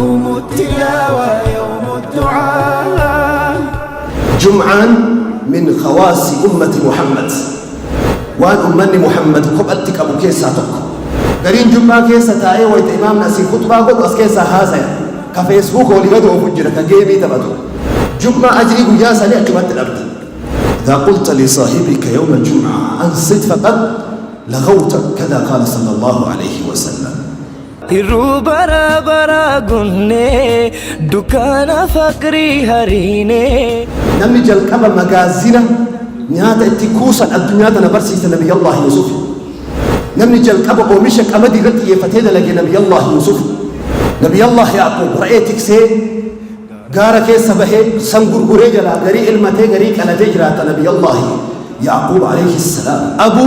يوم التلاوة يوم الدعاء. جمعة من خواص أمة محمد، وان أمني محمد قبلتك أبو كيسا تقو قرين جمعة كيسا تاي ويت إمام ناسي خطبة قد أسكيسا هذا كفيسبوك ولقدو وفجر كجيبي تبدو جمعة أجري قياسا لأكمت الأبد. إذا قلت لصاحبك يوم الجمعة أنصت فقد لغوت، كذا قال صلى الله عليه وسلم. irru bara bara gunne dukana fakri harine. namni jalqaba magaazina nyaata itti kuusan addunyaa tana barsiisa nabi Allah Yusuf. namni jalqaba oomisha qamadii irratti xiyyeeffatee dalage nabi Allah Yusuf. nabi Allah Yaqub ra'ee tiksee gaara keessa bahee san gurguree jala garii ilmatee garii qalatee jiraata nabi Allah Yaqub alayhi salam. abu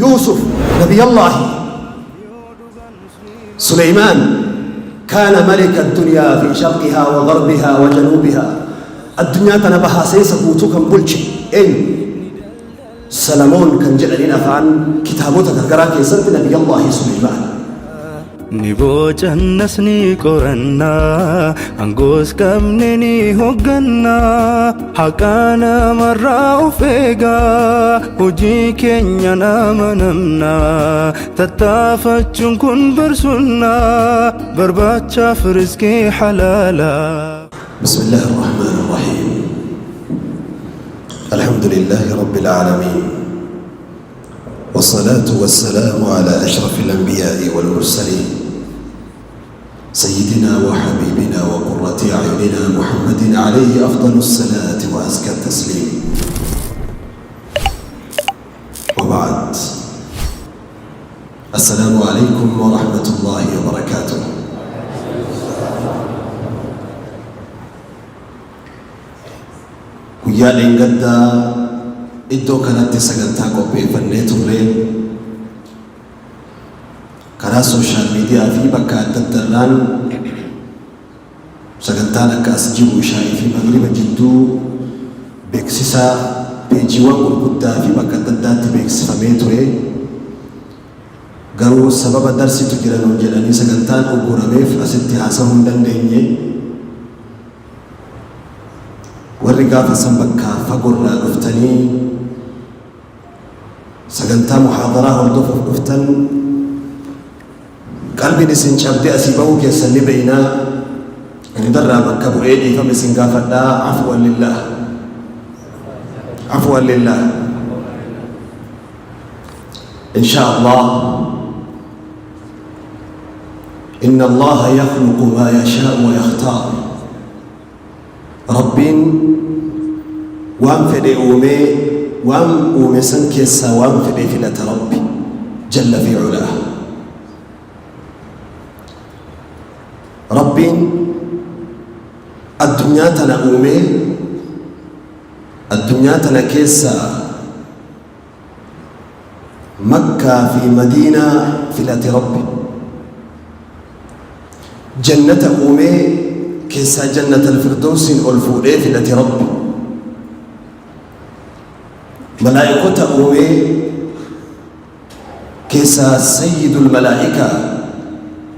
Yusuf nabi Allah سليمان كان ملك الدنيا في شرقها وغربها وجنوبها. الدنيا تنبها سيسا كم بلشي إن سلمون كان جعلين أفعان كتابوتا كرقراك يسرت نبي الله سليمان. نبوچ النسني قرنا انغوس كمنني هوغنا حقانا مرة فيغا وجي كينيا نامنمنا تتافتشن كن برسلنا برباتشا فرزكي حلالا. بسم الله الرحمن الرحيم. الحمد لله رب العالمين، والصلاة والسلام على أشرف الأنبياء والمرسلين سيدنا وحبيبنا وقرة أعيننا محمد عليه أفضل الصلاة وأزكى التسليم. وبعد، السلام عليكم ورحمة الله وبركاته. ويا لنقدا iddoo kanatti sagantaa qopheeffannee turre karaa sooshaal miidiyaa fi bakka adda addaarraan sagantaan akka as jiru shaayii fi magriba jidduu beeksisa peejiiwwan gurguddaa fi bakka adda addaatti beeksifamee ture. garuu sababa darsitu jiran jedhanii sagantaan uggurameef asitti haasa'uu hin dandeenye. warri gaafa san bakka fagoorraa dhuftanii sagantaa muhaadaraa hordofuuf dhuftan qalbiin isin cabdee asii bahuu keessan ni beeynaa. hundarraa bakka bu'ee dhiifama isin gaafadhaa. afwan lillah, afwan lillah. inshaa Allah inna allaha yakhluqu ma yashaa'u wa yakhtaar. rabbiin waan fedhe uumee وام ومسن كيسا وام في بيفلة ربي جل في علاه. ربي الدنيا تنأومي الدنيا تنكيسا مكة في مدينة فلة ربي. جنة أومي كيسا جنة الفردوس ألفولي فلة ربي. ملائكة أومي كيسا سيد الملائكة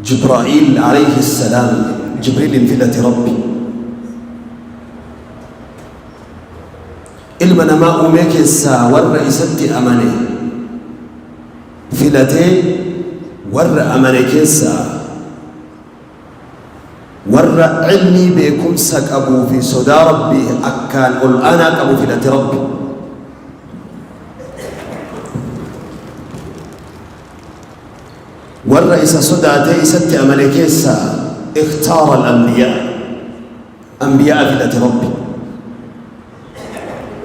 جبرائيل عليه السلام. جبريل فلة ربي. إلمنا ما أومي كيسا والرئيسة أماني فلتي ور أماني كيسا ور علمي بكم سك أبو في صدا ربي أكان قل أنا أبو فلة ربي. والرئيس صدعتي ست أملكيسا اختار الأنبياء، أنبياء فلة ربي،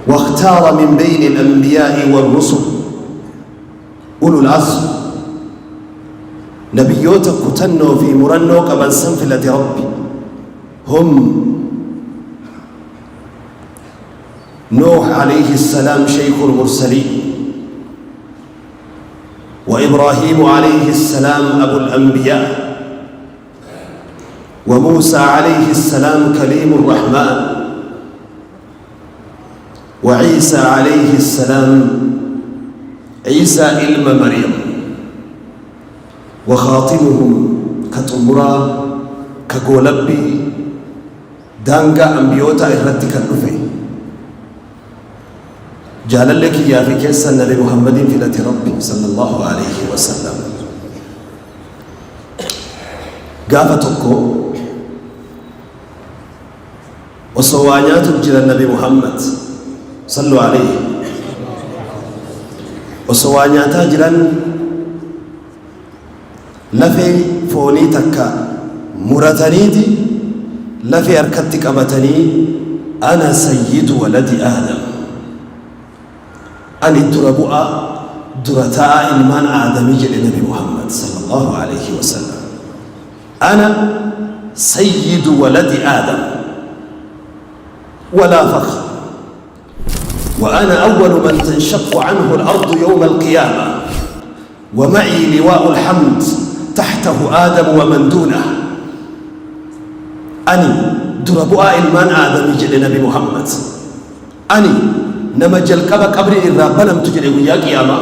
واختار من بين الأنبياء والرسل أولو العزم. نبيوتك كتنو في مرنو قبل سنفلة ربي هم نوح عليه السلام شيخ المرسلين، وإبراهيم عليه السلام أبو الأنبياء، وموسى عليه السلام كليم الرحمن، وعيسى عليه السلام عيسى إلم مريم، وخاتمهم كتمرا كقولبي دانغا أنبيوتا إرتي كالنفي جعل لك يا في كيسا النبي محمد في لة ربي صلى الله عليه وسلم قافتكو وصوانيات جل النبي محمد صلوا عليه وصوانيات جلن لفي فوني تكا مرتنيدي لفي أركتك أبتني أنا سيد ولد آدم أن الدرباء درتاء إلمان آدمي جل النبي محمد صلى الله عليه وسلم أنا سيد ولد آدم ولا فخر وأنا أول من تنشق عنه الأرض يوم القيامة ومعي لواء الحمد تحته آدم ومن دونه أني درباء إلمان آدمي جل النبي محمد أني نمجل كبا قبري إذا بلم تجري ويا قيامة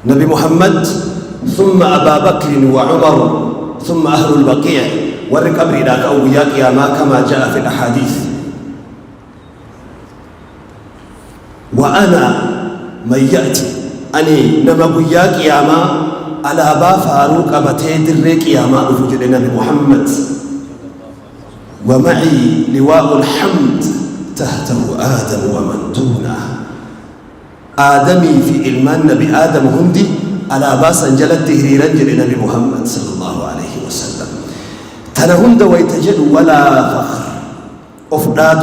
نبي محمد ثم أبا بكر وعمر ثم أهل البقيع ورق قبري ذاك أو ويا قيامة كما جاء في الأحاديث وأنا من يأتي أني نما ويا قيامة على أبا فاروق أبتي دري قيامة وفجر نبي محمد ومعي لواء الحمد تحته آدم ومن دونه آدمي في إلمان نبي آدم هندي على باس انجلت تهريرا جل نبي محمد صلى الله عليه وسلم تنهند ويتجد ولا فخر أفراد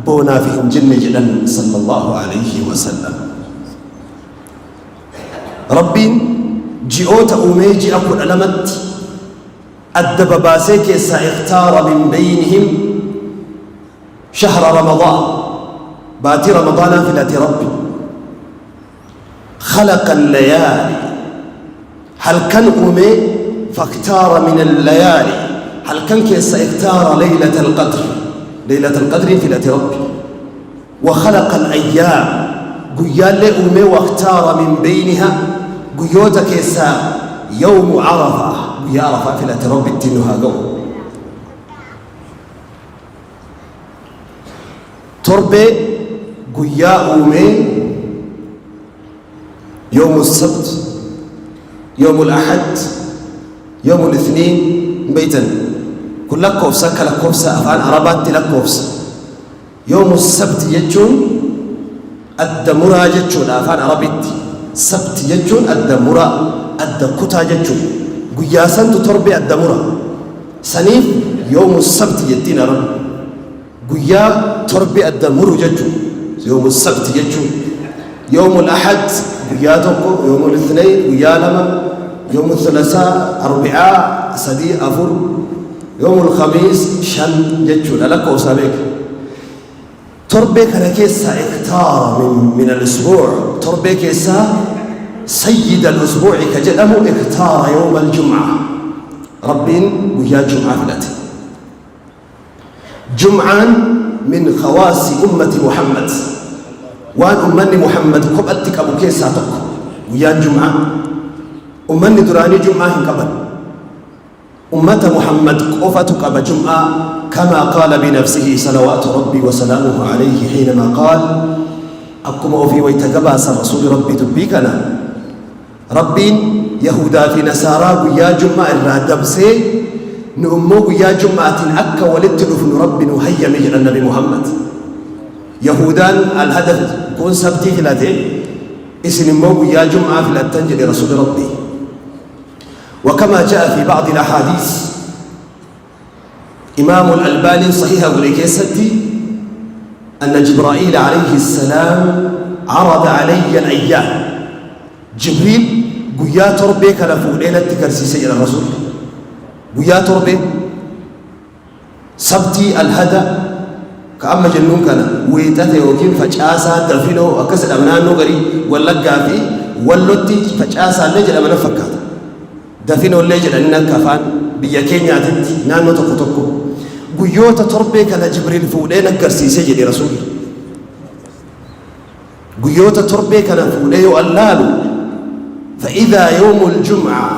بونا فيهم جن جلا صلى الله عليه وسلم ربي جئوت أميجي أكل ألمت أدب باسيك سيختار من بينهم شهر رمضان باتي رمضان في ذات ربي خلق الليالي هل كان أمي فاختار من الليالي هل كان كيس اختار ليلة القدر في ذات ربي وخلق الأيام قيال لي أمي واختار من بينها قيوتا كيسا يوم عرفة يا عرفة في ذات ربي التنها قوم تربي قيا أمي يوم السبت يوم الأحد يوم الاثنين بيتا كل كوفسا كلا كوفسا أفعال عربات تلا كوفسا يوم السبت يجون الدمرة يجون أفعال عربيت سبت يجون الدمرة الدكتا يجون قيا سنت تربي الدمرة سنيف يوم السبت يدين رب قيا تربي الدمر يجون يوم السبت يجون يوم الأحد قياتكم يوم الاثنين قيا لما يوم الثلاثاء أربعاء سدي أفر يوم الخميس شن يجون لك وسابق تربي كنكيسا اختار من الأسبوع تربي كيسا سيد الأسبوع كجدم اختار يوم الجمعة ربين ويا جمعة فلاتي جمعة من خواص أمة محمد وان أمني محمد قبلتك أبو كيسا تق ويا جمعة أمني دراني جمعة قبل أمة محمد قفتك أبو جمعة كما قال بنفسه صلوات ربي وسلامه عليه حينما قال أقوم في ويتقباس رسول ربي تبيكنا ربي يهودا في نسارا ويا جمعة الرادبسي نؤمو ويا جمعة أكا ولدتلف ربي نهيا مجر النبي محمد يهودان الهدف كون سبتي فلاته اسم مو ويا جمعة فلاتنجل رسول ربي وكما جاء في بعض الأحاديث إمام الألباني صحيح وليكيستي أن جبرائيل عليه السلام عرض علي الأيام جبريل قيا تربي كلفو ليلة تكرسيسي إلى الرسول قيا تربي سبتي الهدى كأما جنون كان ويتاتي وكين فجأسا دفنو أكسد أمنانو غري واللقا في واللوتي فجأسا لجل أمنا فكات دفنو لجل أننا كفان بيكين يعتد نانو تقو قيوتا تربي كان جبريل فولينا كرسيسي جدي رسول قيوتا تربي كان فوليو اللالو فإذا يوم الجمعة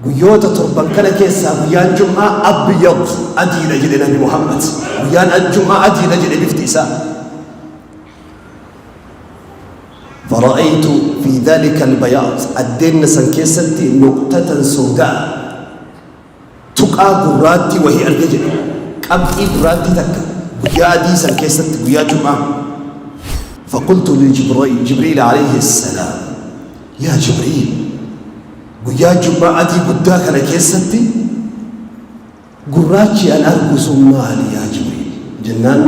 guyyoota torban kana keessaa guyyaan jum'aa abyad adiidha jedhe nabi Muhammad. guyyaan jum'aa adiidha jedhe bifti isaa. فرأيت في ذلك البياض الدين سنكيستي نقطة سوداء تقع قراتي وهي الرجل قبطي قراتي تك يا دي سنكيستي ويا جمعة. فقلت لجبريل عليه السلام يا جبريل ويا جمعة دي قداك أنا كيستي قراتي أن أرقص مالي يا جبريل جنان.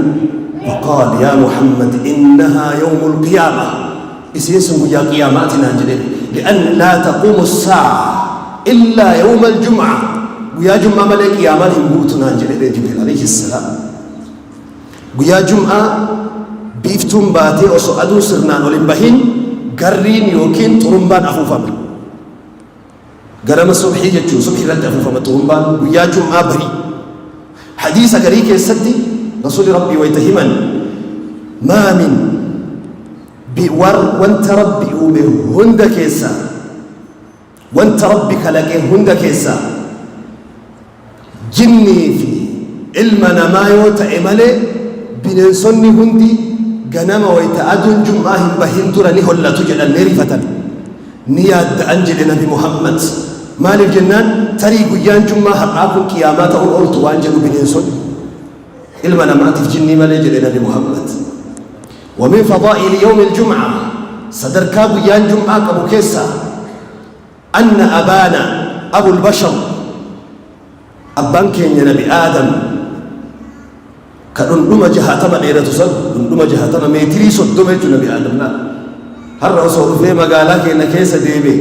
فقال يا محمد إنها يوم القيامة اسم يا قياماتنا جليل لأن لا تقوم الساعة إلا يوم الجمعة ويا جمعة ملك قياماتهم بوتنا جليل جبريل عليه السلام. ويا جمعة بيفتم باتي وسؤالو سرنان ولنبهين قرين يوكين طرمبان أفوفا قرم الصبحي جتشو صبحي رد أفوفا طرمبان ويا جمعة بري حديث قريك يسدي رسول ربي ويتهمن ما من وانت ربي أومي هند كيسا وانت ربي خلقه هند كيسا جني في علمنا ما يوتعمل بننصني هندي قنام ويتعدون جمعهم بهندر نهلا تجد النرفة نياد أنجل نبي محمد مال الجنان تريق يان جمعة حقاكم قيامات أولت وانجل بننصني علمنا ما تفجني مال نبي محمد. ومن فضائل يوم الجمعة صدر كابو يان جمعة كابو كيسا أن أبانا أبو البشر أبان كين نبي آدم كان نما جهاتما ليرة تصد نما جهاتما ميتري صدومة نبي آدم لا هر رسول في مقالك إن كيسا ديبي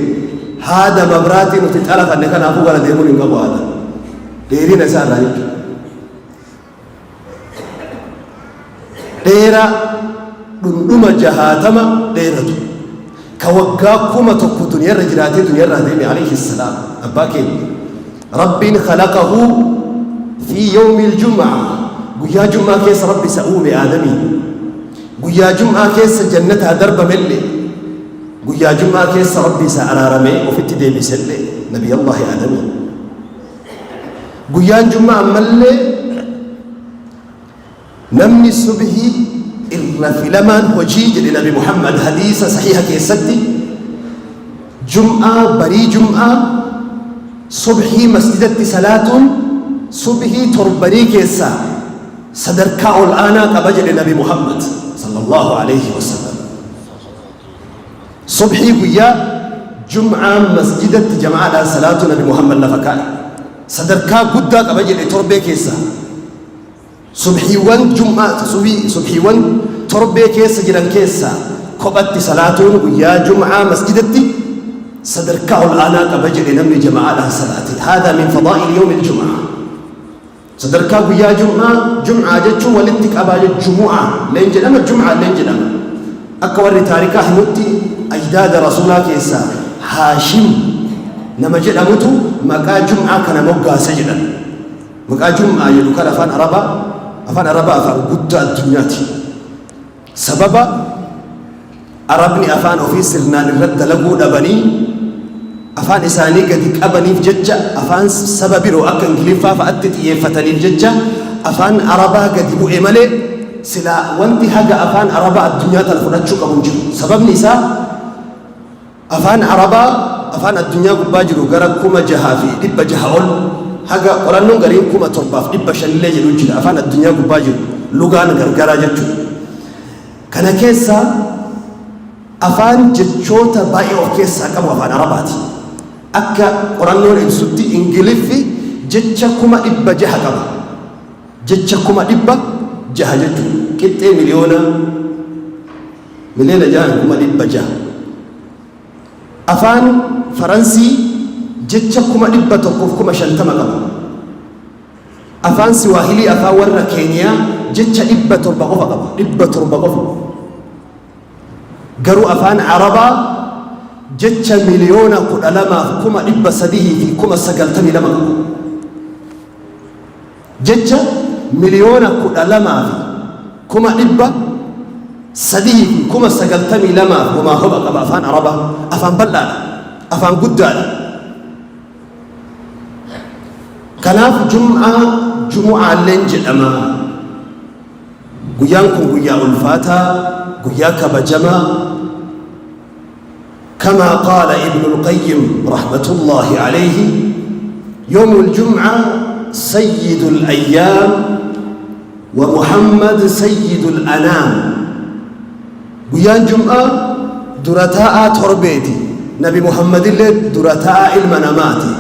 هذا مبراتي نتتعلق أنك أنا أبو غلا ديمون إنك أبو آدم ديرين أسان رأيك ديرا دندما جهاتما ديرتو كوقاكما تكو دنيا رجلاتي دنيا رهديني عليه السلام. أباكي رب خلقه في يوم الجمعة قيا جمعة كيس ربي سأوم آدمي قيا جمعة كيس جنتها درب ملي قيا جمعة كيس ربي سأرارمي وفي التدي بسلي نبي الله آدمي قيا جمعة ملي نمني الصبحي الرفلمان وجيج لنبي محمد حديث صحيحة كيستي جمعة بري جمعة صبحي مسجدة صلاة صبحي تربني كيسا صدركاء الآن قبجل لنبي محمد صلى الله عليه وسلم. صبحي ويا جمعة مسجدة جماعة صلاة نبي محمد لفكاء صدركاء قدى قبجل تربي كيسا صبحي وان جمعة صبحي وان تربي كيسا جران كيسا قبت صلاتون ويا جمعة مسجدتي صدركاء الآن قبجل نمي جماعة صلاة. هذا من فضائل يوم الجمعة. صدركاء ويا جمعة جتشو ولدتك أباج الجمعة لين جنم الجمعة لين جنم أكبر تاريخه متي أجداد رسولك كيسا هاشم نما جنمتو مكا جمعة كان موقع سجدا مكا جمعة يدو كان أفان أربا أفان قد الدنيا سبب أربني أفان أوفي سرنا الرد لقو أبني أفان إساني قد أبني في ججة أفان سبب رو أكن كليفا فأتت يفتني الججة أفان أربا قد يبو إمالي سلا وانتي حاجة أفان أربا الدنيا تلفونات شوك منجر سبب نساء أفان أربا أفان الدنيا قباجرو غرق كما جهافي دب جهاول حاجة قرانون غريب كما ترباف دب شنلي جلوجل أفان الدنيا قباجرو لغان غرغرا جتشو كان كيسا أفان جتشوتا باي أو كيسا كما أفان أرباتي أكا قرانون إنسوتي إنجليفي جتشا كما إبا جها كما جتشا كما إبا جها جتشو كتة مليون جها كما إبا جها أفان فرنسي جتشا كما إبا تقوف كما شنتما كما أفان سواهيلي أفان ورا كينيا جتشا إبا تربقوفا كما إبا تربقوفا قروا أفان عربا جتشا مليون قد ألما كما إبا سديه في كما سقلتني لما جتشا مليون قد ألما كما إبا سديه في كما سقلتني لما وما هو كما أفان عربا أفان بلال أفان قدال كناف جمعة لنجل أما قيانكم قياء الفاتا قيا كبجما كما قال ابن القيم رحمة الله عليه يوم الجمعة سيد الأيام ومحمد سيد الأنام قيان جمعة درتاء تربيتي نبي محمد اللي درتاء المناماتي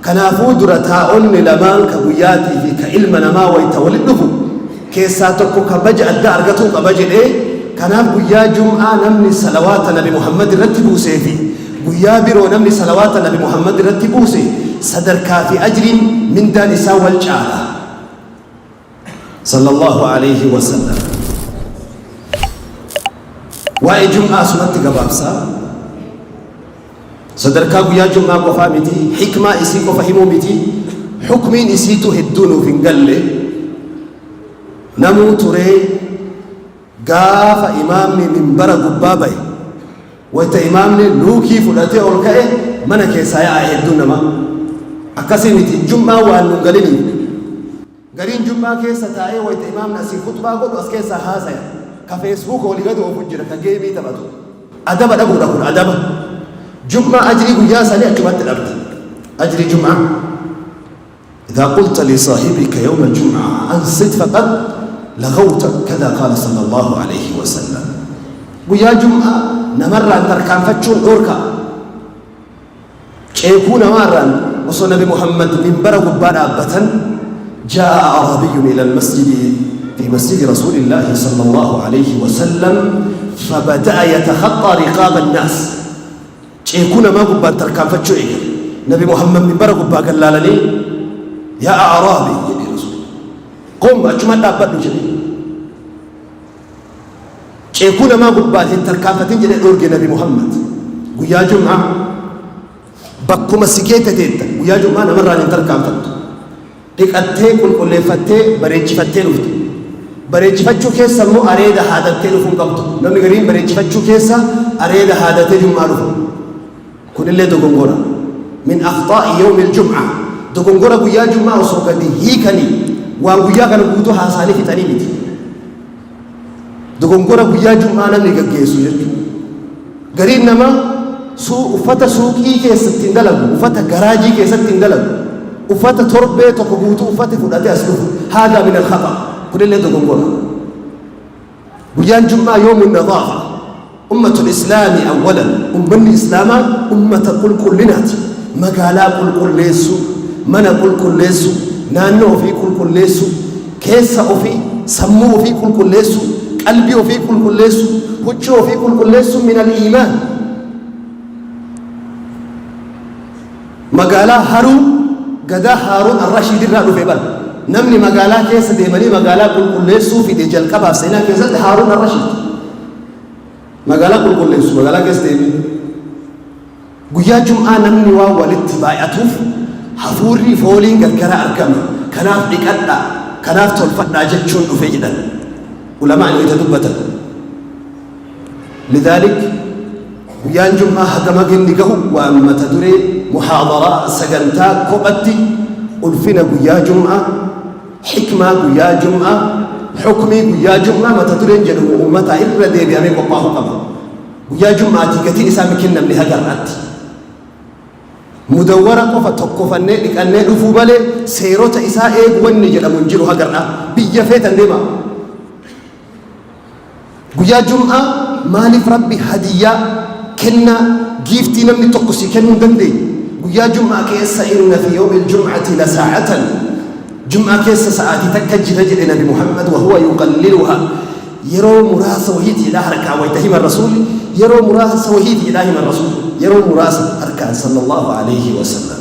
كنافو درتاء لمان كبياتي في كإلمنما ويتولده كيساتكو كبجأ الدارقتو كبجأ إيه كناف قيا جمعة نمني صلوات نبي محمد رتبو سيفي قيا برو نمني صلوات نبي محمد رتبو سي صدر كافي أجر من دان ساوى الجعالة صلى الله عليه وسلم واي جمعة سنة قبابسا صدر كافي يا جمعة قفامتي حكمة إسيكو فهمو متي حكمين إسيتو هدونو فنقل نمو تري قاف إمامني من برا قبابي ويتا إمامني لوكي فلاتي أولكاي منا كيسايا أهدون ما أكاسينيتي جمعة وأنو قليني قرين جمعة كيسا تاي ويتا إمامنا سي خطبة قد واسكيسا هاسا كفيسبوك ولغد وفجر كجيبي تباتو أدبا دبو دبو أدبا جمعة أجري قياسا لأكبات الأرض أجري جمعة إذا قلت لصاحبك يوم الجمعة أنصت فقد لغوت كذا قال صلى الله عليه وسلم ويا جمعة نمر أن تركان فتشون أوركا كيكون مرة وصل نبي محمد من برغ بنا بتن جاء أعرابي إلى المسجد في مسجد رسول الله صلى الله عليه وسلم فبدأ يتخطى رقاب الناس كيكون ما قبان تركان فتشو إيه نبي محمد من برغ بنا قال لي يا أعرابي يا رسول قم أجمل أبدا جميل كيكون ما قبال هنتركافتين جل الأورج نبي محمد ويا جمعة بكم السكيتة تيتا ويا جمعة نمر هنتركافت ديك أتى كل فتى بريج فتى لفت بريج فتشو كيسا مو أريد هذا تلفون قبضه نمني قريب بريج فتشو كيسا أريد هذا تلفون معروفه كل اللي دقنقورا من أخطاء يوم الجمعة دقنقورا ويا جمعة وصوكا دي هيكني ويا كانوا بوتو حاساني في تاني دقنقورا ويا جمعة نمني قيسو يجو قريب نما uffata suuqii keessatti hin dalagu uffata garaajii keessatti hin dalagu uffata torbee tokko guutuu uffate fudhatee as dhufu haadaa min alkhata kunillee dogongora guyyaan jum'aa yoomu nadaafa ummatul islaami awwalan ummanni islaamaa ummata qulqullinaati magaalaa qulqulleessu mana qulqulleessu naannoo ofii qulqulleessu keessa ofii sammuu ofii qulqulleessu qalbii ofii qulqulleessu huccuu ofii qulqulleessu min al-iimaan مقالة هارون قدا هارون الرشيد الرألو في بل نمني مقالة كيس ديماني مقالة كل ليسو في دي جل كباب سينا كيسد هارون الرشيد مقالة كل ليسو مقالة كيس ديماني قيا جمعة نمني والاتباع أتوف حفوري فولين قرقرة أركم كناف إكتا كناف تلفتنا جتشون أفيجدا علماء يتدبتا لذلك قيا جمعة هدمك نقه وأما تدري محاضرة سجنتا كوبتي ألفنا قيا جمعة حكمة قيا جمعة حكمي قيا جمعة ما تدرين جنو أمتا إلا دي بأمي قباه قبا قيا جمعة تيكتي إسامي كنا من هجرات مدورة قفة تقفة نيك أن نلفو بالي سيروتا إساء إيق وني جل منجلو هجرات بيا فيتا نيما قيا جمعة مالف ربي هدية كنا جيفتي نمني تقصي كنو دندي ويا جمعة كيسا إن في يوم الجمعة لساعة جمعة كيسا ساعتي تكجل رجل نبي محمد وهو يقللها يرو مراس وهيتي إلى حركة ويتهم الرسول يرو مراس وهيتي إلى الرسول يرو مراس حركة صلى الله عليه وسلم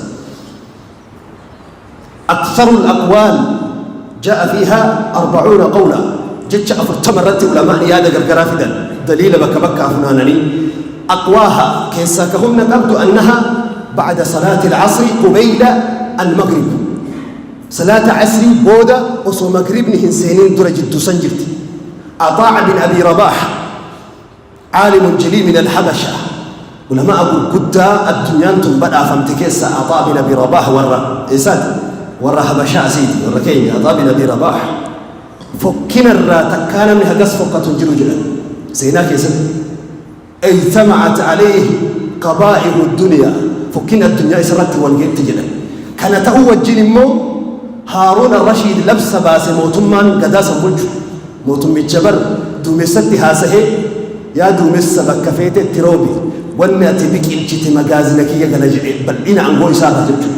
أكثر الأقوال جاء فيها 40 قولا جتش أفرتمرت علماء يادا قرقرافدا دليل بكبكة أفنانني أقواها كيسا كهم نقبت أنها بعد صلاة العصر قبيل المغرب صلاة عصر بودا وصو مغرب نهن سينين درجة تسنجرت عطاء بن أبي رباح عالم جليل من الحبشة ولما أقول قد الدنيا تنبدأ فامتكيس عطاء بن أبي رباح ورا إساد ورا حبشا سيدي ورا كينيا عطاء بن أبي رباح فكنا الرا تكانا من هجس فقة جلو جلا سيناك يسد اجتمعت عليه قبائل الدنيا فكنا الدنيا إسرت والجيت جلا كان تأوى الجنمو هارون الرشيد لبس باس موتمان قداس بلجو موتم الجبر دومستي هاسه يا دومس بكفيت التروبي ونأتي بك إلجت مجازنك يا جنجي بل إن عنقو إسارة جبتو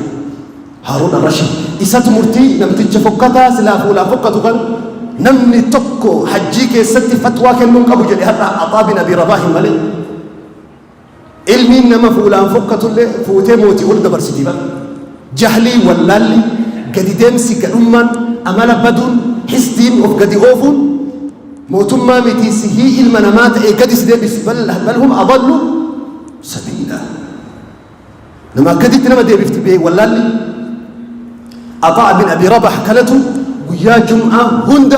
هارون الرشيد إسات مرتي نمتج فكتا سلافو لا فكتو كان نمني تكو حجيك ستي فتوى كنون قبو جدي هذا عطاء بن أبي رباح مالي علمي نما فولان فكتو اللي فوتي موتي ولد برسيتي بل جهلي واللالي قدي دمسي كأمان أمال بدون حسدين أو قدي أوفون موتما متي سهي المنامات إيه قدي سدبس بل هم أضلوا سبيلا لما قدي تنما دي بفتبيه واللالي عطاء بن أبي رباح كلته ويا جمعة هند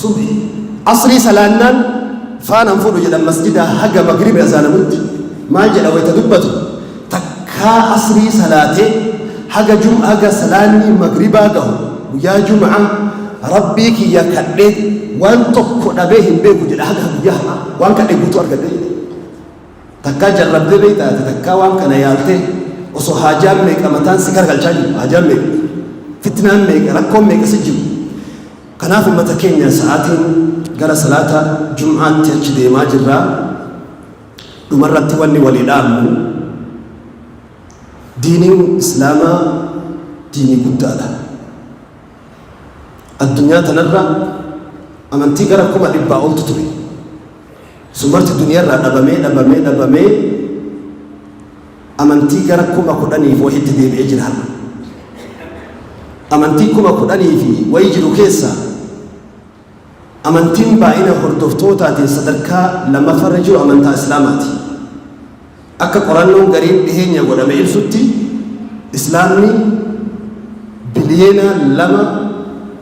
صبحي عصري سلانان فانا نفولو جدا مسجد حق مغرب أزال مد ما جدا ويتدبتو تكا عصري سلاتي حق جمعة سلاني مغربا قهو ويا جمعة ربيك يا كدد وان تقو نبيهم بيكو جدا حق وياها وان كدد بوتو أرقد تكا جرب دي بيتا تكا وان كان يالتي وصو حاجام ميك أمتان سكر غلشاجي حاجام ميك فتنان ميك ركوم ميك سجم كناف متكين يا ساعتين قال صلاة جمعة تجدي ما جرى دمرت وني ولدام دين إسلام دين قدالة الدنيا تنرى أمنتي قرأكم أدبا أولت تري سمرت الدنيا رأى نبامي أمنتي قرأكم أقولني فوحيد دي بإجرها أمنتيكم أقولني في ويجرو كيسا أمنتين باينا هردفتوتا دي صدركا لما فرجوا أمنتا إسلاماتي أكا قرآنون قريب إهين يقول أما إلسوتي إسلامي بلينا لما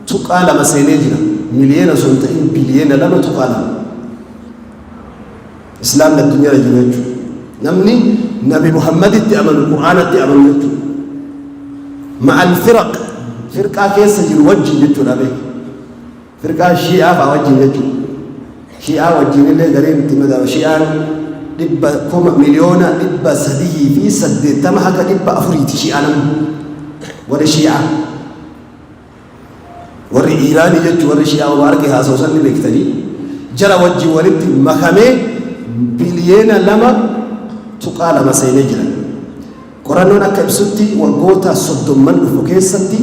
تقال لما سينيجنا ملينا سنتين بلينا لما تقال إسلام الدنيا رجل نمني نبي محمد التأمن القرآن التأمن يجو مع الفرق فرقة كيس جل وجه يجو نبي فرقة شيعة فوجه يجو شيعة وجه اللي قريب تمدى شيعة دبا كم مليون دبا سديه في سد تمحك دبا أفريت شيعة ور شيعة ور إيران يجو ور شيعة واركها سوسن بكتري جرى وجه ورد مخمه بلينا لما تقال ما سينجرا قرانونا كبسوتي وقوتا صدوم من فوكيستي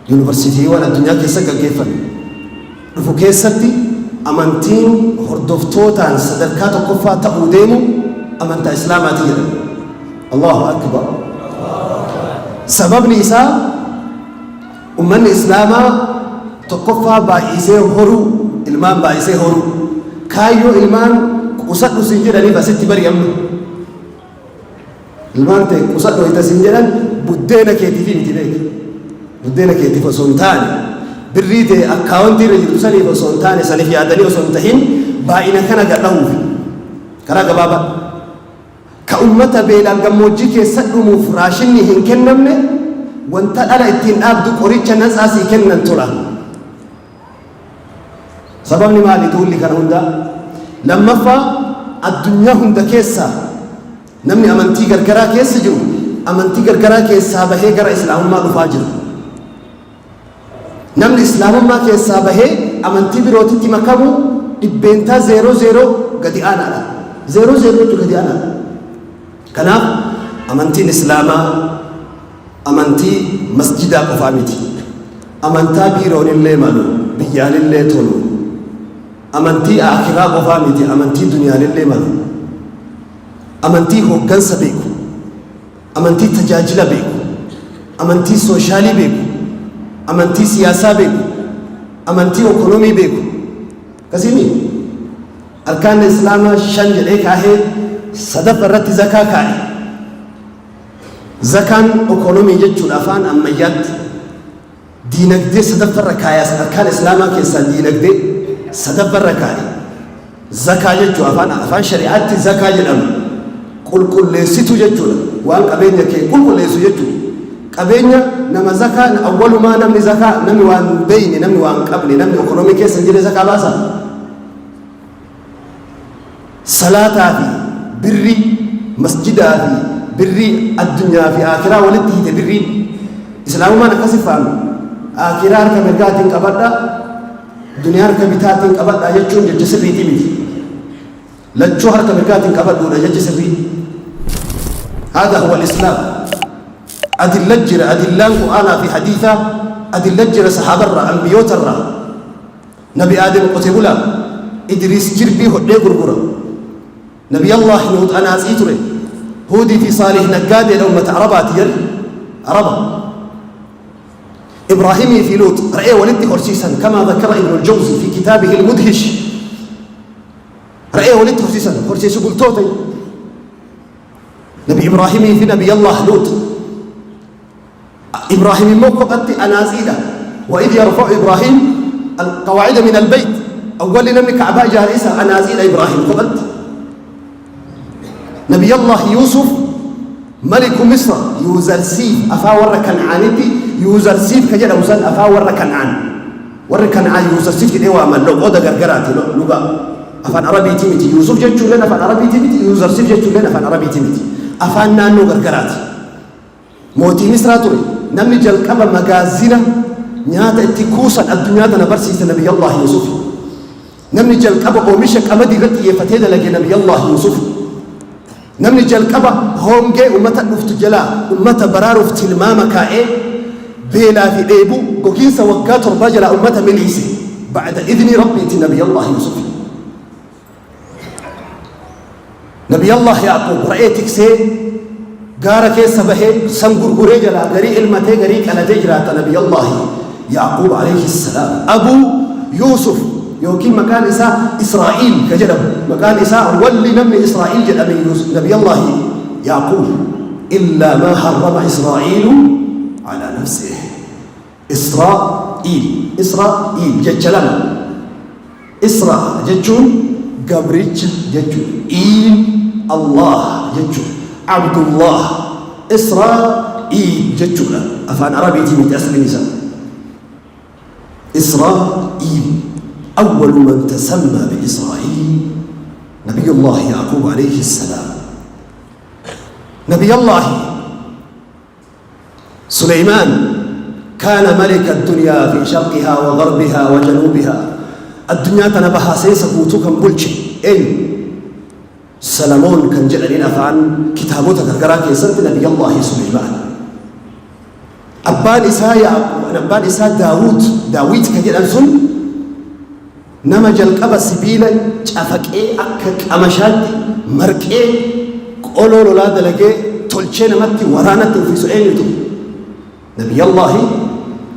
يونيفرسيتي وانا الدنيا كيسا كيفا فوكيستي أمانتين هردفتوتا صدركات قفا تقوديمو أمانتا إسلاماتي جدا الله أكبر سبب نيسا أمان إسلاما تقفا بايسي هرو إلمان بايسي هرو كايو إلمان قصدو سنجراني فستي بري أمنو إلمان تي قصدو إتا سنجران بدينا كيتفين تبيك بدينا كيتف سنتاني بريد أكاونتي رجل سني فسنتاني سني في عدني وسنتهين باينا كان قدوه كرا قبابا كأمة بيلا قموجي كيسدو مفراشني هن كنمني وانتا ألا اتين أبدو قريتش نساسي كنن ترى سبب لما تقول لي كان هندا لما فا الدنيا هندا كيسا نمني أمنتي غرغرا كيس جو أمنتي غرغرا كيسا بهي غرا إسلام ما نفاجر نمني إسلام ما كيسا بهي أمنتي بروتي تمكمو إبنتا 00 قدي أنا 00 قدي أنا كناف أمنتي إسلاما أمنتي مسجد قفامتي أمنتا بيرون اللي مالو بيان اللي تولو أمنتي آخرة قفامتي أمنتي دنيا اللي مالو أمنتي هوغان بيكو أمنتي تجاجل بيكو أمنتي سوشالي بيكو أمنتي سياسة بيكو أمنتي أوكونومي بيكو كسيمي أركان الإسلام شنجل إيك آهي صدف الرت زكاة كاي زكاة أوكونومي جتشو الأفان أميات دينك دي صدف الركاية أركان الإسلام كيسان دينك دي صدف الركاية زكاة جتشو أفان شريعات زكاة الأمر كل ليسيتو جتشو وان قبين يكي كل ليسو جتشو قبينيا نما زكاة أول ما نمني زكاة نمني وان بيني نمني وان قبلي نمني أكونوميكي سنجري زكاة باسا صلاة في بري مسجد في بري الدنيا في آخرة ولده بري إسلام ما نكسف عنه آخرة أركب القاتين كبدا دنيا أركب بتاتين كبدا يجون يجسر ريتي ميتي لجو أركب القاتين كبدا يجسر ريتي هذا هو الإسلام أدلجر أدلان أنا في حديثة أدلجر صحابة أنبيوت الرا نبي آدم قتبولا إدريس جربي هدي قرقرا نبي الله نود أنا أسيطري هودي في صالح نقاد الأمة عربات يري عربة إبراهيم في لوط رأي ولدي خرسيسا كما ذكر ابن الجوزي في كتابه المدهش رأي ولدي خرسيسا خرسيس قلتوتي نبي إبراهيم في نبي الله لوط إبراهيم موقفت أنازيلا وإذ يرفع إبراهيم القواعد من البيت أول نملك كعباء جالسة أنازيل إبراهيم قبلت نبي الله يوسف ملك مصر يوزر سيف أفاور كنعانتي يوزر سيف كجل أوزان أفاور كنعان ور كنعان يوزر سيف كده وعمل لو قد قرقراتي لغة أفان عربي تيمتي يوسف جتشو لنا أفان عربي تيمتي يوزر سيف جتشو لنا أفان عربي تيمتي أفان نانو قرقراتي موتي مصر توري نمني جل كما مغازينا نياتا اتكوسا الدنيا تنبرسي نبي الله يوسف نمني جل كما قوميشك أمدي رتي يفتيد لك نبي الله يوسف نمني جل كما هونجي أمتا نفت جلا أمتا برارو في الماما كائي بيلا في ديبو قوكينسا وقاتر باجلا أمتا مليسي بعد إذن ربي نبي الله يوسف نبي الله يعقوب رأيتك سي غارة كيسا بهي سنقر قريجلا غري المتي غري كالتي جرات نبي الله يعقوب عليه السلام أبو يوسف يوكي مكان إساء إسرائيل كجلب مكان إساء ولي نمي إسرائيل جلب نبي الله يعقوب إلا ما حرم إسرائيل على نفسه إسرائيل ججلم إسراء ججون قبرج ججون الله ججون عبد الله إسرائيل ججولا أفان عربي تيمي أصل النساء إسرائيل أول من تسمى بإسرائيل نبي الله يعقوب عليه السلام نبي الله سليمان كان ملك الدنيا في شرقها وغربها وجنوبها الدنيا تنبها سيسكوتوكا بلشي سلمون كان جعلنا فعن كتابوتا كرقراك يسنت نبي الله سليمان أبان إساء داوود كجل أنسون نما جلقب سبيلا جافك أكك أمشاد مرك قولوا لولاد لك تلشين متي ورانة في سؤالته نبي الله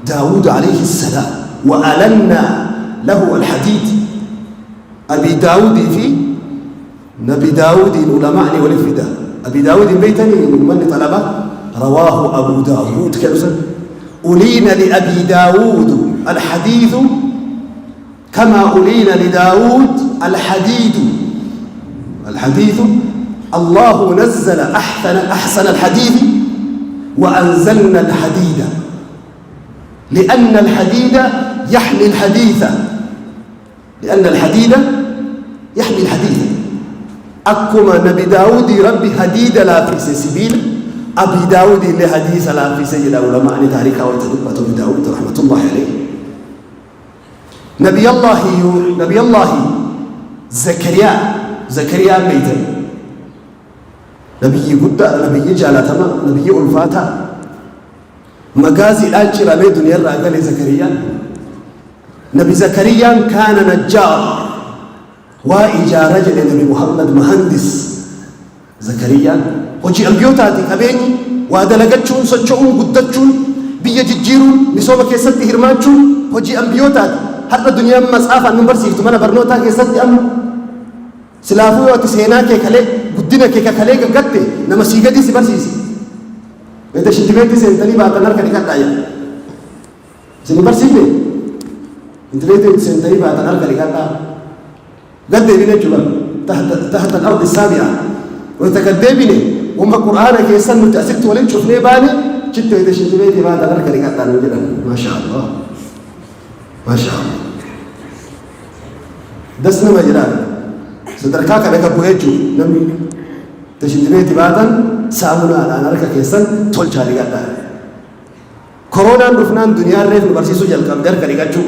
داود عليه السلام وألنا له الحديد أبي داود في نبي داود العلماء والفداء أبي داود بيتني من طلبه رواه أبو داود كأسا أولين لأبي داود الحديث كما أولين لداود الحديث الله نزل أحسن الحديث وأنزلنا الحديد لأن الحديد يحمي الحديث أكما نبي داود ربي حديد لا في سبيل أبي داود اللي حديث لا في سيد علماء تاريخا وتدبة بداود رحمة الله عليه نبي الله زكريا ميتا نبي قد نبي جالتما نبي ألفاتا مغازي الأنشر من دنيا الرجال زكريا نبي زكريا كان نجار وإجارة نبي محمد مهندس زكريا وجي أمبيوتاتي كبيني وادلقتشون سجعون قدتشون بيججيرون مسوما كيستي هرمانشون وجي أمبيوتاتي حتى الدنيا مسافة نمبر سيفتو مانا برنوتا كيستي أمو سلافو وتسينا كي كالي قدنا كي كالي قدتي نما سيغدي سبر سيسي وإذا شنتبيتي سنتني باتنار كالي كالي سنبر سيبي انتبيتي سنتني باتنار كالي كالي قد بيني جبل تحت الأرض السابعة وتكدبني وما قرآن كيسن متأسكت ولين شوفني باني شتو إذا شتو بيتي ما تقدر كريكات تانو جدا ما شاء الله ما شاء الله دسنا مجران سدركاك أنا كبوهجو نمي تشتو بيتي بعدين سامونا أنا ركا كيسان تول شاري كاتا كورونا رفنان دنيا ريف نبرسيسو جل كمدر كريكاتشو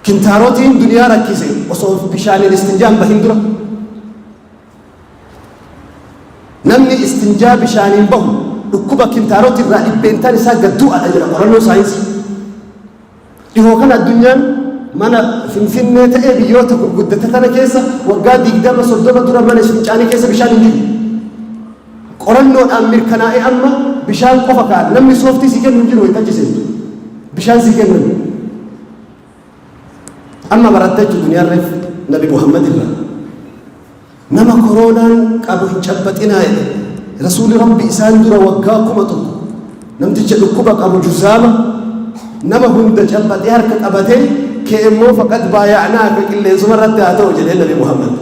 كنتاروتين دنيا ركيسه وصوف بشان الاستنجام بهندرة نمني استنجاب بشان بهم ركوبا كنتاروتين رأي بنتان ساق الدوء الأجر قرنو ساينس إهو كان الدنيا مانا فين تأبي يوتا قدتتنا كيسا وقاد يقدر صدوما دورا مانا شاني كيسا بشان نجي قرنو أمير كنائي أما بشان قفا نمني صوفتي سيكن نجينو يتاجي بشان سيكن نجي أما بردت الدنيا الرف نبي محمد الله نما كورونا قابو هنشبتنا رسول ربي إسان درا وقاكم أطلق نمتج لكوبا قابو جزامة نما هند جبت يارك أبتين كإمو فقد بايعناك إلا زمرت أتو جلال نبي محمد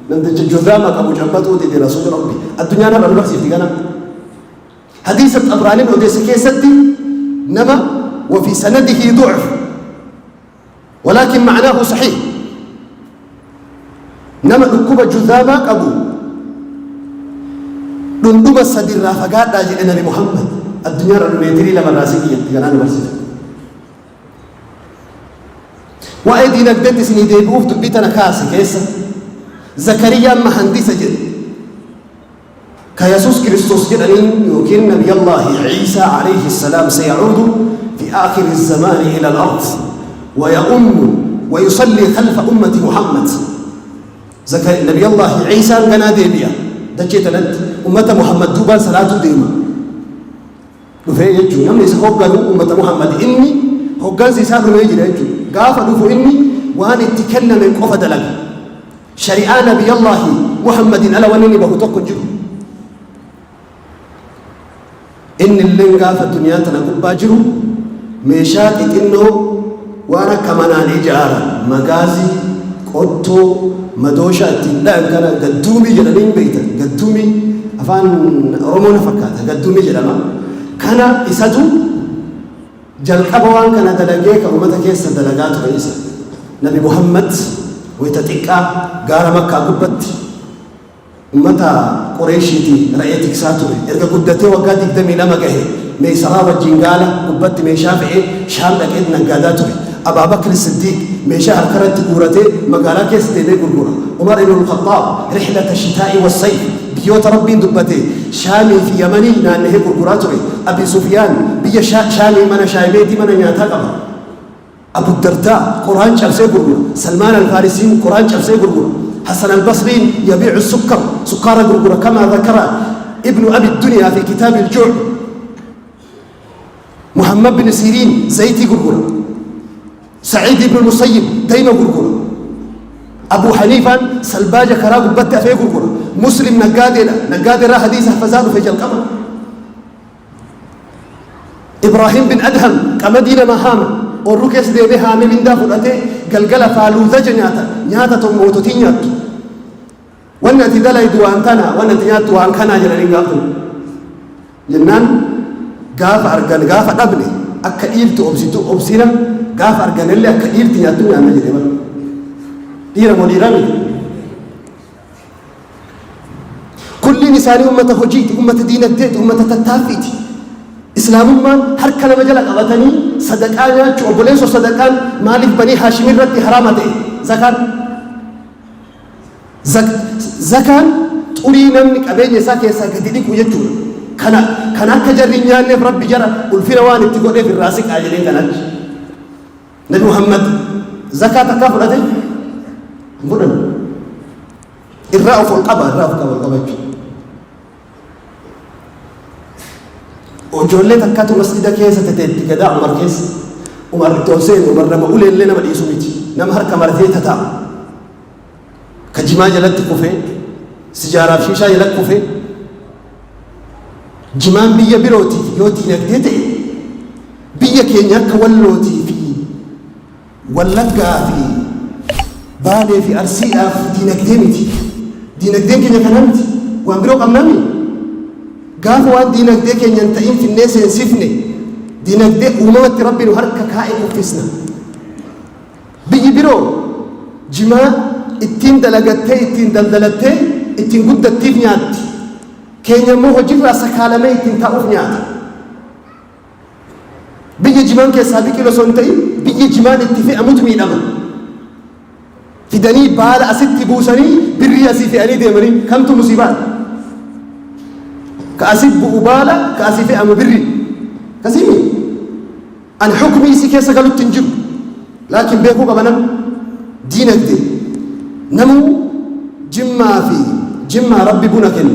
نمتج جزامة قابو جبتو دي رسول ربي الدنيا نبا الوقت يفتقنا حديث الأبراني وديس كيستي نما وفي سنده ضعف ولكن معناه صحيح نما ركوب جذابا أبو لندوب الصدر رافقات داجل النبي محمد الدنيا رنويتري لما راسيكي يتغنان مرسل وأيدي نقدت سني ديبوف دبيتنا كاسي كيسا زكريا مهندسة جد كيسوس كريستوس جدنين يمكن نبي الله عيسى عليه السلام سيعود في آخر الزمان إلى الأرض ويؤم ويصلي خلف أمة محمد نبي الله عيسى كان ديبيا دجيت لد أمة محمد دوبان صلاة ديما نفي يجو نمني سهوغانو أمة محمد إني هوغان سيساق نيجي يجو قاف نفو إني وأن اتكلم من قفة دلق شريعة نبي الله محمد ألا ونني بهتوك جو إن اللي قاف الدنيا تنقل باجرو ميشات إنه وانا كمان إجارة مغازي قطو مدوشة لا كان قدومي جلالين بيتا قدومي أفان رومون فكاتا قدومي جلالا كان إساتو جلقبوان كان دلقيك أمتا كيسا دلقات رئيسا نبي محمد ويتتقى غار مكة قبت أمتا قريشيتي رأيتك ساتوري إرقا قدتي وقادك دمي لما قهي ميسرا والجنقالة قبت ميشافعي شام لك إدنا قاداتوري أبا بكر الصديق ميشا هركرت قورته مقالا كيس تيبي قرقورة عمر بن الخطاب رحلة الشتاء والصيف بيوت ربي دبته شامي في يمني نانه قرقوراته أبي سفيان بيا شامي من شايبيتي من نياتا قبر أبو الدرداء قرآن شمسي قرقورة سلمان الفارسي قرآن شمسي قرقورة حسن البصري يبيع السكر سكر قرقورة كما ذكر ابن أبي الدنيا في كتاب الجوع محمد بن سيرين زيتي قرقورة سعيد بن المسيب دايما قرقرة أبو حنيفة سلباجة كراغ بدا في قرقرة مسلم نقادر حديث فزاد في القمر إبراهيم بن أدهم كمدينة مهامة والركس دي بها من دافل أتي قلقل فالوذج نياتا تموتتين نيات وانا تدلي دوانتنا وانا تنيات دوانكنا جلالين قاقل جنان قاف أرقان قاف أبني أكا إيلتو أبسينا قاف أرقان اللي أكا إيلتي ياتوني عنا جريبا ديرا مديرامي كل نساني أمة هجيت أمة دين الدين أمة تتافيت إسلام ما هر كلمة جلق أبتني صدقان شعبولين سو صدقان مالك بني هاشم الرد حرامته زكان تقولي نمنك أبين يساك يساك دينك ويجتور كان كجرين يعني في ربي جرى والفروان تقول في الراسك عجلين كانت نبي محمد زكاة كافر أدي نقول الرأف والقبر وجولة تكاتو مسجد كيسة تتكدا عمر كيس عمر توسين عمر لما أقول اللي نما ديسوميتي نما هر كمرتين تتا كجماع جلت كوفي سجارة شيشة جلت كوفي جمان بيا بروتي يوتي نكديتي بيا كينيا كولوتي في ولقا في بالي في أرسيا في دينك ديمتي كينيا كنامتي وأمبرو قمنامي قاف وان دينك ديك ينتئم في الناس ينسفني دينك ديك وموت ربي نهرك كائن وفسنا بيجي برو جماع التين دلقتي التين دلدلتي التين قد التين نيات كين يموه جرى سكالمي التين تأوف نيات بيجي جماع كسابق لو سنتي بيجي جماع اتفاق متمين أما في دني بال أسد بوسني بالرياسي في أني ديمري كم تمصيبات كأسد بقبالة كأسد في أم بري كسيمي أن حكمي سكيس قالوا تنجب لكن بيكو قبنا دينك دي نمو جمع ربي بناكن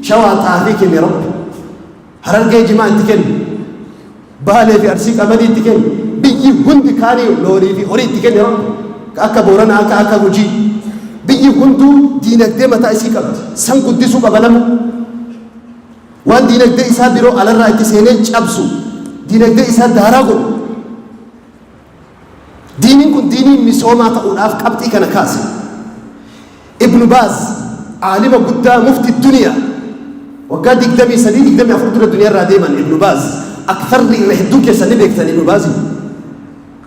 شوى تعافيك يا رب هرنجي جماع تكن بالي في أرسيك أمني تكن بيجي هند كاني لوري في أوري تكن يا رب كأكا بورنا كأكا وجي بيجي هندو دينك دي متى إسيك سن قدسو قبنا وان دينك دي إسا بيرو على الرأي تسيني جابسو دينك دي إسا داراغو دينين كن دينين مسوما تقول أف كبتي كان كاسي ابن باز عالم قدام مفتي الدنيا وقاد يقدمي سديد يقدمي أفضل الدنيا راديما ابن باز أكثر لي رحدوك يساني بيكتاني ابن بازي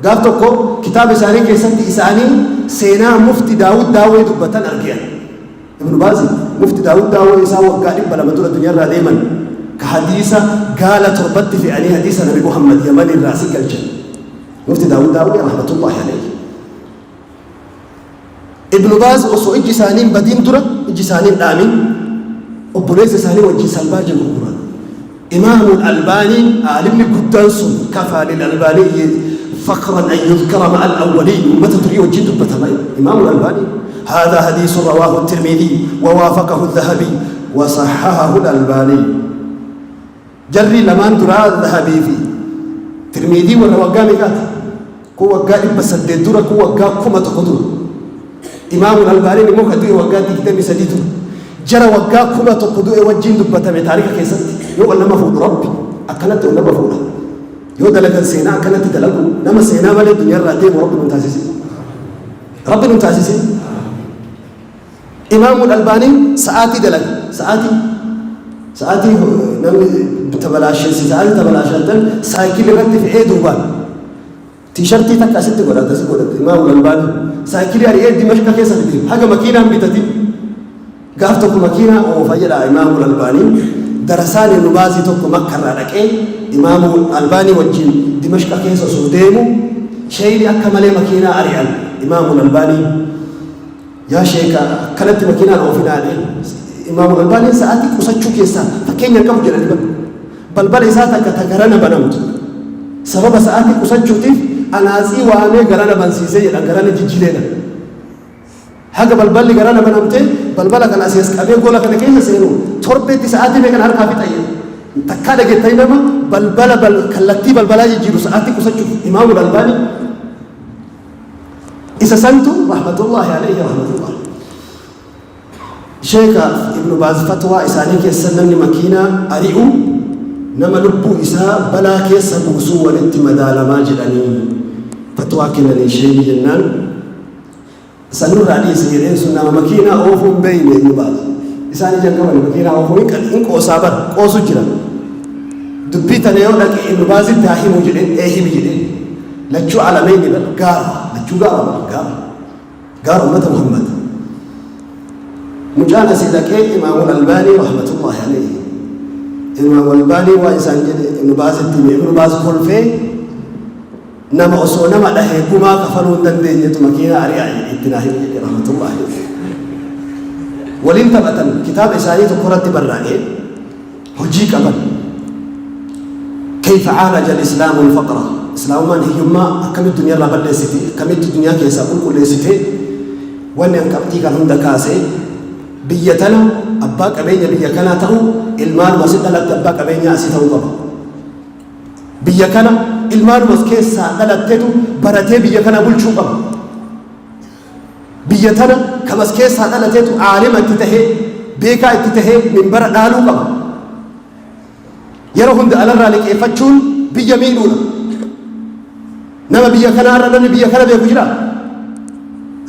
قابتوكو كتاب إساني كيسانتي إساني سينا مفتي داود داوي دبتان أرقيا ابن بازي مفتي داود داوي يساوى قائم بلا مدول الدنيا راديما كحديثة قال تربت في عليه حديثة نبي محمد يماني الراسي كالجن مفتي داود داوي رحمة الله عليه ابن باز وصو إجي سانين بدين درة إجي سانين آمين وبريز سانين وإجي سلباج القرآن إمام الألباني عالمني قدانس كفى للألباني فقرا أن يذكر مع الأولين متى تريد وجد بتمين إمام الألباني هذا حديث رواه الترمذي ووافقه الذهبي وصححه الألباني جري لمن درا الذهبي فيه ترمذي والروقامي قال كو وقال بس الدورة كو وقال كما تقدر إمام الألباني مو كدوي وقال دكتور سديد جرى وقال كما تقدر وجين دبته بتاريخ كيسات يو ولا مفروض ربي أكلت ولا مفروض يو دلك السينا أكلت دلكو نما السينا مالي الدنيا راتين ورب منتاسسين رب منتاسسين إمام الألباني ساعتي دلك ساعتي نم تبلاش ساعتي تبلاش دل سايكل رت في عيد وبان تيشرتي تكاسيت ولا تسقط إمام الألباني سايكل أريد دمشق كيسة تدري حاجة ماكينة بتدي قافتك ماكينة وفجر إمام الألباني درسان النبازي توك مكة رأك إمام الألباني وجين دمشق كيسة سوديمو شيء أكمل ماكينة أريان إمام الألباني يا شيخ كانت ماكينة أو فينا إمام الألباني ساعتي كوساتشو كيسة فكين يكمل جلالي بل إساتك تجرنا بنموت سبب ساعتي كوساتشو تيف أنا أسي وأنا جرانا بنسيزي أنا جرانا جيجيلنا حاجة بلبل جرانا بنامتين بلبل كان أسيس أبي أقول لك أنا كيف سيرو تربة ساعتي بكن هرب في تايم تكاد جتاينا ما بل كلتي بلبل يجيرو ساعتي كوساتشو إمام الألباني إذا سنتو رحمة الله عليه رحمة الله شيخ ابن باز فتوى إساني كيسنن مكينة أريو نما لبو إساء بلا كيس بوسو ولت مدال ما جلني فتوى كنني شيء جنان سنور علي سيرين سنة مكينة أوفم بين ابن باز إساني جنكم مكينة أوفم إنك أصابر أوسو جرا دبيت أنا يقول لك ابن باز التاحي مجرين إيه مجرين لتشو على مين بل لتشو قار أمة محمد مجالس لك إمام الألباني رحمة الله عليه إمام الألباني وإنسان ابن باز التيمي ابن باز كل فيه نما أصو نما لهيكما كفلون دندين يتمكينا أريعي اتناهي رحمة الله عليه ولنتبتا كتاب إساني تقرأت براني هجيك أبن كيف عالج الإسلام الفقرة إسلام من هيما كم الدنيا لا بل لسيتي كم الدنيا كيسا كل لسيتي وأن أنكبتي كان هندا كاسي بيتنا أباك أبين بيكنا تهو المال مسجد لك أباك أبين يأسي تهو قبا بيكنا المال مسكيس لك تهو براتي بيكنا بلشو قبا بيتنا كمسكيس لك تهو عالم اتتهي بيكا اتتهي من برا نالو قبا يرهن على الرالك يفتشون بيمينونا نما بيكنا رنني بيكنا بيكجرا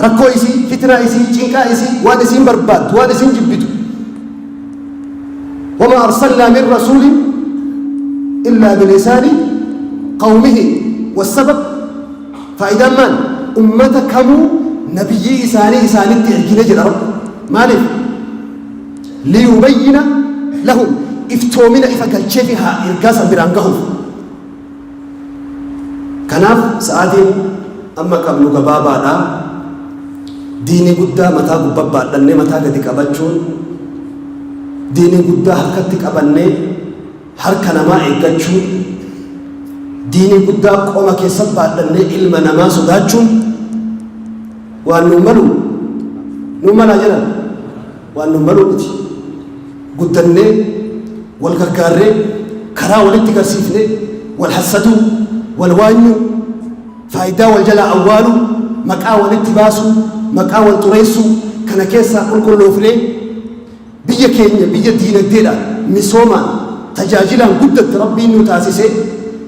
ركو إسي فتنة إسي چنكا إسي وان إسين برباد وان إسين جبتو وما أرسلنا من رسول إلا بلسان قومه والسبب فإذا من أمتكم نبي إساني تأجيل جل رب مالف ليبين لهم إفتومنا إفكال شفها إرقاسا برانقهم كناف سعادين أما قبل قبابا ديني قد متى قبابا لأنه متى قد قبجون ديني قد حركت قبلني حركنا ما إقجون ديني قد قوما كسبا لأنه إلما نما صداتون وأن نملو جلال وأن نملو بتي قدني والغرغاري كرا والاتقاسيفني والحسدو والوانيو فايدا والجلا أولو مكا والاتباسو مكا والطريسو كان كيسا كل فلي بيا كينيا بيا دينك ديلا مسوما تجاجلا قدت ربي إنه تاسيسي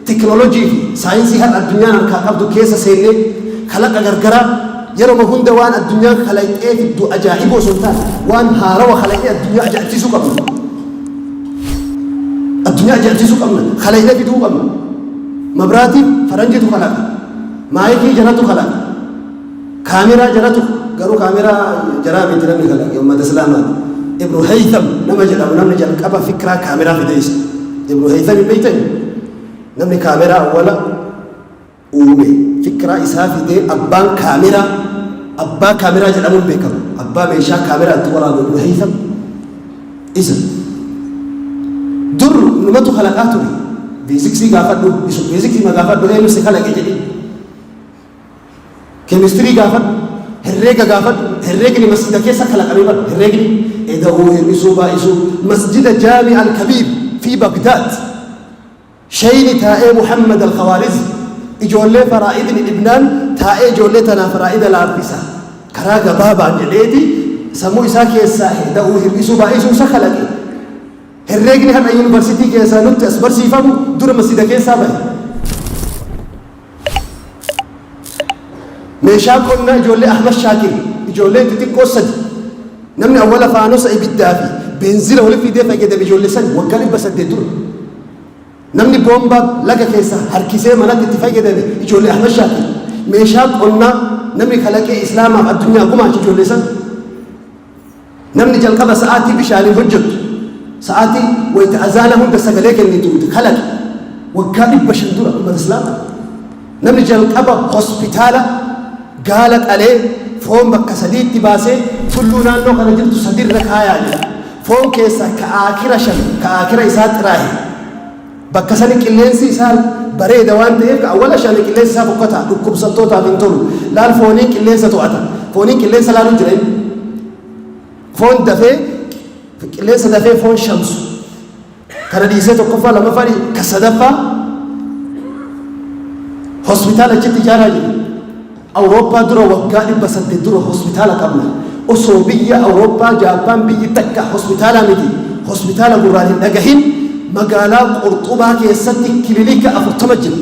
تكنولوجي ساينسي هل الدنيا كاقبدو كيسا سيني خلق غرغرا يرمى هند وان الدنيا خلقت ايه في الدو أجائبو سلطان وان هارو خلقت الدنيا أجائبتسو قبل الدنيا أجائبتسو قبل خلقت في دو قبل مبراتي فرنجتو خلق مايكي جنتو خلق كاميرا جنتو قالوا كاميرا جرامي جرامي خلق يوم السلامات ابن هيثم نما جل ونمن جل كبا فكرة كاميرا في ديس ابن هيثم بيتين نمن كاميرا أولا أومي فكرة إسافي دي أبان كاميرا أبا كاميرا جل أمون بيكم أبا ميشا كاميرا تورا ابن هيثم إذن در نمتو خلقاتو بيزكسي غافدو بيسو بيزكسي ما غافدو هي نفس خلق جدي كيمستري غافد هريغا غافد هريغني مسجد كيسا خلق قريبا هريغني إذا هو يسو بايسو مسجد جامع الكبير في بغداد شين تائي محمد الخوارزمي إجولة فرائد لبنان تائي جولة تنا فرائد العربسة كراغا بابا جليدي سمو إسا كيسا إذا هو يسو بايسو سخلقي هرّيقني هر يونيفرسيتي كيسا نبت أسبر سيفامو دور مسجد كيسا باي ميشا كنا جولي أحمد شاكر جولي تتكو سدي نمني أولا فانوس أي بالدافي بنزيله ولي في ديفا كده بجولي سدي وقالي بس الدور نمني بومبا لقى كيسا هركيسي منات اتفاق كده جولي أحمد شاكر ميشا كنا نمني خلاكي إسلام الدنيا قمع جولي سدي نمني جلقب ساعتي بشالي هجت ساعتي ويتعزانهم بس عليك اللي تود خلق وكان بشندورة بالإسلام نمني جلقبة هوسبيتالا قالت عليه فون بك سديد تباسه كلنا نو كان جلت سدير ركايا فون كيسا كآخر شن كآخر إسات راهي بك سني كلينسي سال بري دوان تيف أول شان كلينسي سافو قطع ركوب سطوتا بنتول لا الفوني كلينسي توعتا فوني كلينسي لا نجرين فون دفع ليس دفع فون شمس كان ديسة تقفى لما فري كسدفة هوسبيتال جت جارا أوروبا درو وقالي بس درو هوسبيتال قبل أوروبية أوروبا جابان بيجي تكا هوسبيتال ميدي هوسبيتال قراني نجاهين مقالا قرطبة كيسات كلينيكا أفرطمجن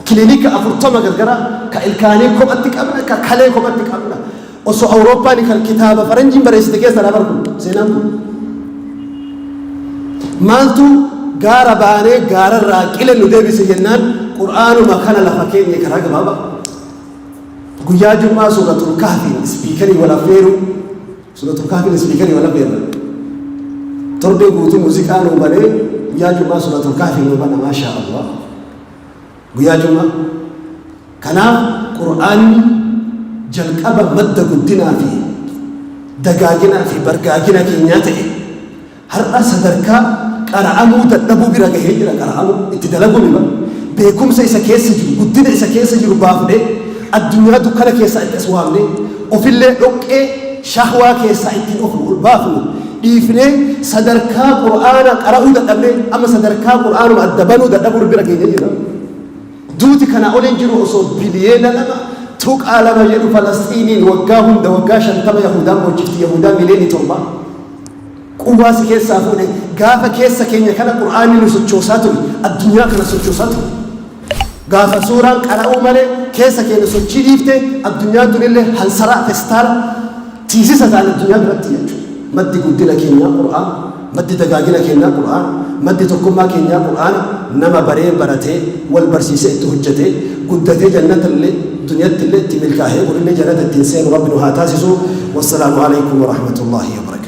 كلينيكا أفرطمة قرقرا كإلكاني كوبتك أبنا ككالي كوبتك أبنا وسو أوروبا نكال كتابة فرنجين بريس تكيس نابركم سينامكم مالتو غارة باني غارة راكيل ندبي سجنان قرآن ما كان لفكين يكراك بابا قيا جمعة سورة الكهف سبيكري ولا فيرو سورة الكهف سبيكري ولا فيرو تربي قوتي موسيقى نوباني قيا جمعة سورة الكهف نوبانا ما شاء الله قيا جمعة كناف قرآن جلقبا مد قدنا في دقاقنا في برقاقنا كينياته هرأ صدركا قرعمو تدبو برقه هجرا قرعمو اتدلقو لما بيكم سيسا كيس جرو قدنا إسا كيس جرو بافده الدنيا دكنا كيسا اتسوامني وفي اللي لقئ شهوة كيسا اتنوفن والبافن إيفني صدركا قرآن قرأو تدبني أما صدركا قرآن مؤدبانو تدبو برقه هجرا دوتي كان أولين جرو أصو بليين لما توك على ما يدو فلسطينين وقاهم دا وقاشا تبا يهودان وجفت يهودان مليني تربا قواسي كيسا فوني غافا كيسا كينيا كان قرآن نسوچوساتو الدنيا كان سوچوساتو غافا سورا قرأو مالي كيسا كينيا سوچي ديفته الدنيا دولي هنسراء فستار تيسي ستان الدنيا براتي يجو مدي قد لكينيا قرآن مدي دقاقنا كينا قرآن مدي تكما كينا قرآن نما بري برته والبرسيسة تهجته قدته جنة اللي دنيا اللي تملكها ولله جنة التنسين ربنا هاتاسسو والسلام عليكم ورحمة الله وبركاته.